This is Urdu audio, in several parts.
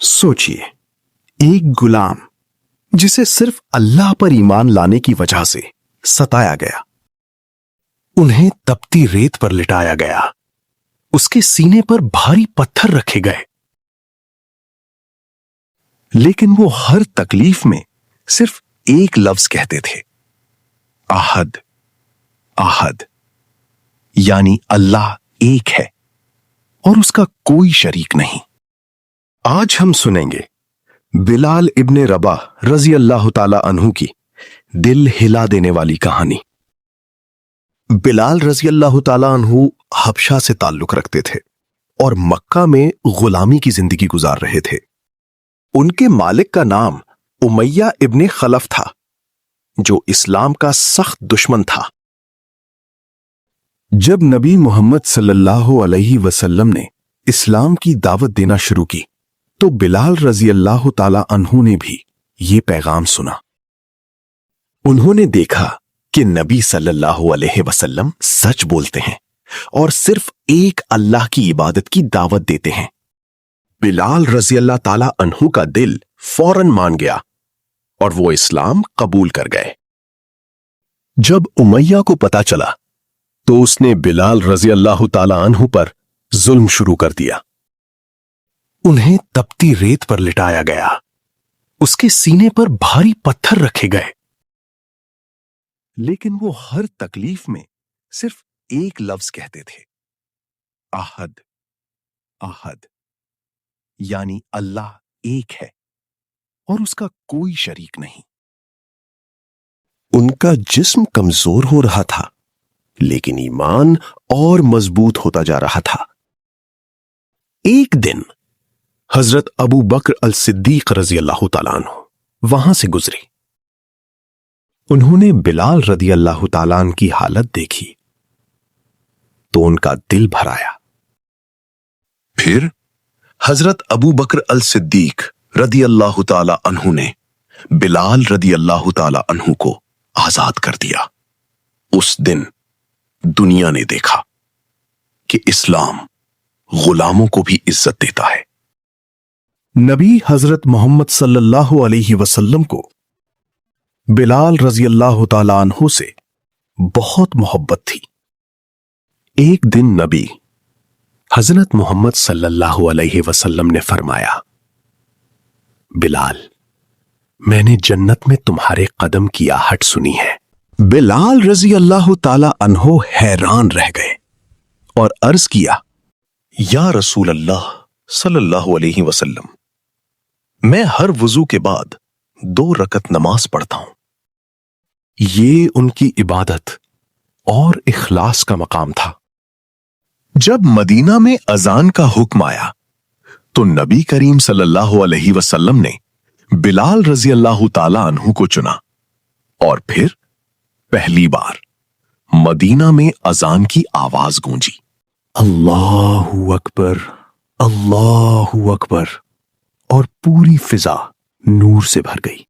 سوچئے، ایک غلام جسے صرف اللہ پر ایمان لانے کی وجہ سے ستایا گیا، انہیں تپتی ریت پر لٹایا گیا، اس کے سینے پر بھاری پتھر رکھے گئے، لیکن وہ ہر تکلیف میں صرف ایک لفظ کہتے تھے، احد احد، یعنی اللہ ایک ہے اور اس کا کوئی شریک نہیں۔ آج ہم سنیں گے بلال ابن رباح رضی اللہ تعالی عنہ کی دل ہلا دینے والی کہانی۔ بلال رضی اللہ تعالی عنہ حبشہ سے تعلق رکھتے تھے اور مکہ میں غلامی کی زندگی گزار رہے تھے۔ ان کے مالک کا نام امیہ ابن خلف تھا، جو اسلام کا سخت دشمن تھا۔ جب نبی محمد صلی اللہ علیہ وسلم نے اسلام کی دعوت دینا شروع کی تو بلال رضی اللہ تعالی عنہ نے بھی یہ پیغام سنا۔ انہوں نے دیکھا کہ نبی صلی اللہ علیہ وسلم سچ بولتے ہیں اور صرف ایک اللہ کی عبادت کی دعوت دیتے ہیں۔ بلال رضی اللہ تعالی عنہ کا دل فوراً مان گیا اور وہ اسلام قبول کر گئے۔ جب امیہ کو پتا چلا تو اس نے بلال رضی اللہ تعالی عنہ پر ظلم شروع کر دیا۔ انہیں تپتی ریت پر لٹایا گیا، اس کے سینے پر بھاری پتھر رکھے گئے، لیکن وہ ہر تکلیف میں صرف ایک لفظ کہتے تھے، احد احد، یعنی اللہ ایک ہے اور اس کا کوئی شریک نہیں۔ ان کا جسم کمزور ہو رہا تھا لیکن ایمان اور مضبوط ہوتا جا رہا تھا۔ ایک دن حضرت ابو بکر الصدیق رضی اللہ تعالیٰ عنہ وہاں سے گزری۔ انہوں نے بلال رضی اللہ تعالیٰ عنہ کی حالت دیکھی تو ان کا دل بھر آیا۔ پھر حضرت ابو بکر الصدیق رضی اللہ تعالیٰ عنہ نے بلال رضی اللہ تعالیٰ عنہ کو آزاد کر دیا۔ اس دن دنیا نے دیکھا کہ اسلام غلاموں کو بھی عزت دیتا ہے۔ نبی حضرت محمد صلی اللہ علیہ وسلم کو بلال رضی اللہ تعالی عنہ سے بہت محبت تھی۔ ایک دن نبی حضرت محمد صلی اللہ علیہ وسلم نے فرمایا، بلال، میں نے جنت میں تمہارے قدم کی آہٹ سنی ہے۔ بلال رضی اللہ تعالی عنہ حیران رہ گئے اور عرض کیا، یا رسول اللہ صلی اللہ علیہ وسلم، میں ہر وضو کے بعد 2 رکعت نماز پڑھتا ہوں۔ یہ ان کی عبادت اور اخلاص کا مقام تھا۔ جب مدینہ میں اذان کا حکم آیا تو نبی کریم صلی اللہ علیہ وسلم نے بلال رضی اللہ تعالی عنہ کو چنا اور پھر پہلی بار مدینہ میں اذان کی آواز گونجی، اللہ اکبر اللہ اکبر، اور پوری فضا نور سے بھر گئی۔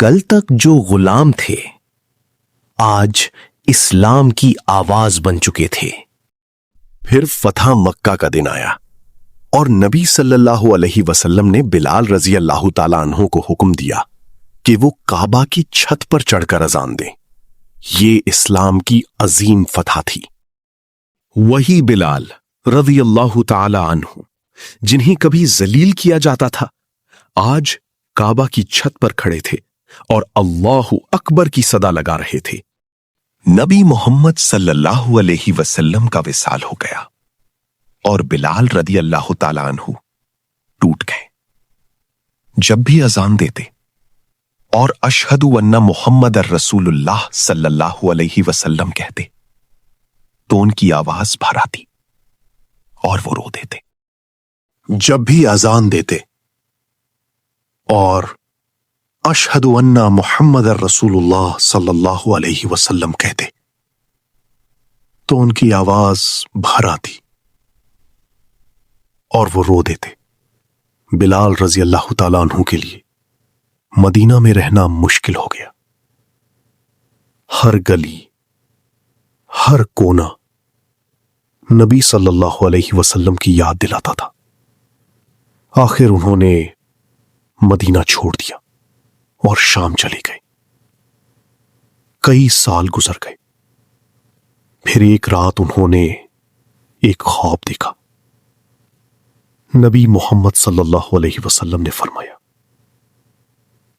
کل تک جو غلام تھے آج اسلام کی آواز بن چکے تھے۔ پھر فتح مکہ کا دن آیا اور نبی صلی اللہ علیہ وسلم نے بلال رضی اللہ تعالی عنہ کو حکم دیا کہ وہ کعبہ کی چھت پر چڑھ کر اذان دیں۔ یہ اسلام کی عظیم فتح تھی۔ وہی بلال رضی اللہ تعالی عنہ جنہیں کبھی ذلیل کیا جاتا تھا، آج کعبہ کی چھت پر کھڑے تھے اور اللہ اکبر کی صدا لگا رہے تھے۔ نبی محمد صلی اللہ علیہ وسلم کا وصال ہو گیا اور بلال رضی اللہ تعالی عنہ ٹوٹ گئے۔ جب بھی اذان دیتے اور اشہد ان محمد الرسول اللہ صلی اللہ علیہ وسلم کہتے تو ان کی آواز بھر آتی اور وہ رو دیتے۔ جب بھی اذان دیتے اور اشہد ان محمد الرسول اللہ صلی اللہ علیہ وسلم کہتے تو ان کی آواز بھر آتی اور وہ رو دیتے۔ بلال رضی اللہ تعالیٰ عنہ کے لیے مدینہ میں رہنا مشکل ہو گیا۔ ہر گلی، ہر کونا نبی صلی اللہ علیہ وسلم کی یاد دلاتا تھا۔ آخر انہوں نے مدینہ چھوڑ دیا اور شام چلے گئے۔ کئی سال گزر گئے۔ پھر ایک رات انہوں نے ایک خواب دیکھا۔ نبی محمد صلی اللہ علیہ وسلم نے فرمایا،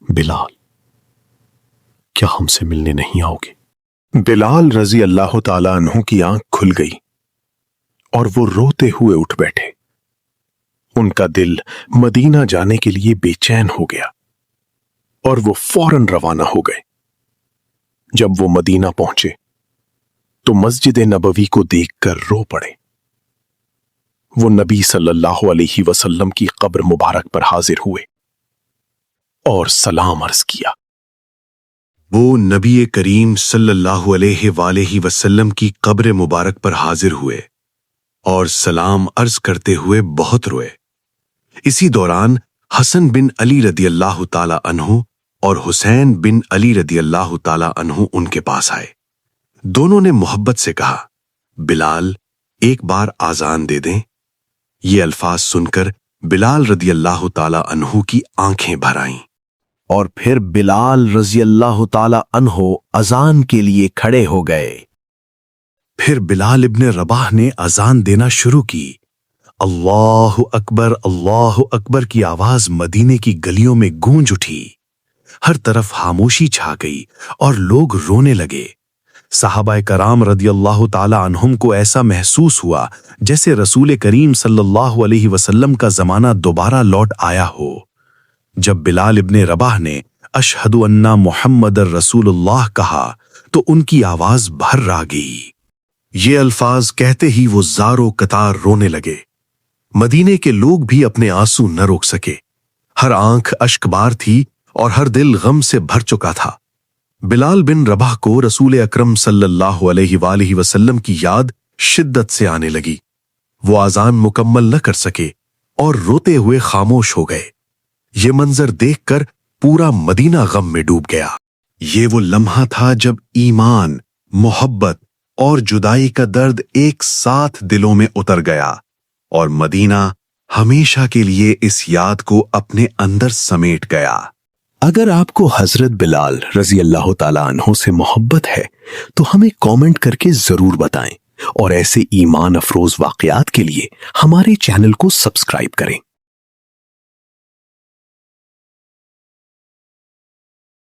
بلال، کیا ہم سے ملنے نہیں آؤ گے؟ بلال رضی اللہ تعالی عنہ کی آنکھ کھل گئی اور وہ روتے ہوئے اٹھ بیٹھے۔ ان کا دل مدینہ جانے کے لیے بے چین ہو گیا اور وہ فوراً روانہ ہو گئے۔ جب وہ مدینہ پہنچے تو مسجد نبوی کو دیکھ کر رو پڑے۔ وہ نبی صلی اللہ علیہ وسلم کی قبر مبارک پر حاضر ہوئے اور سلام عرض کیا۔ وہ نبی کریم صلی اللہ علیہ وآلہ وسلم کی قبر مبارک پر حاضر ہوئے اور سلام عرض کرتے ہوئے بہت روئے۔ اسی دوران حسن بن علی رضی اللہ تعالی عنہ اور حسین بن علی رضی اللہ تعالی عنہ ان کے پاس آئے۔ دونوں نے محبت سے کہا، بلال، ایک بار آذان دے دیں۔ یہ الفاظ سن کر بلال رضی اللہ تعالی عنہ کی آنکھیں بھر آئیں اور پھر بلال رضی اللہ تعالی عنہ اذان کے لیے کھڑے ہو گئے۔ پھر بلال ابن رباح نے اذان دینا شروع کی۔ اللہ اکبر کی آواز مدینے کی گلیوں میں گونج اٹھی۔ ہر طرف خاموشی چھا گئی اور لوگ رونے لگے۔ صحابہ کرام رضی اللہ تعالی عنہم کو ایسا محسوس ہوا جیسے رسول کریم صلی اللہ علیہ وسلم کا زمانہ دوبارہ لوٹ آیا ہو۔ جب بلال ابن رباح نے اشہد ان محمد رسول اللہ کہا تو ان کی آواز بھر آ گئی۔ یہ الفاظ کہتے ہی وہ زاروں قطار رونے لگے۔ مدینے کے لوگ بھی اپنے آنسو نہ روک سکے۔ ہر آنکھ اشک بار تھی اور ہر دل غم سے بھر چکا تھا۔ بلال بن رباح کو رسول اکرم صلی اللہ علیہ وآلہ وسلم کی یاد شدت سے آنے لگی۔ وہ اذان مکمل نہ کر سکے اور روتے ہوئے خاموش ہو گئے۔ یہ منظر دیکھ کر پورا مدینہ غم میں ڈوب گیا۔ یہ وہ لمحہ تھا جب ایمان، محبت اور جدائی کا درد ایک ساتھ دلوں میں اتر گیا اور مدینہ ہمیشہ کے لیے اس یاد کو اپنے اندر سمیٹ گیا۔ اگر آپ کو حضرت بلال رضی اللہ تعالی عنہ سے محبت ہے تو ہمیں کامنٹ کر کے ضرور بتائیں اور ایسے ایمان افروز واقعات کے لیے ہمارے چینل کو سبسکرائب کریں۔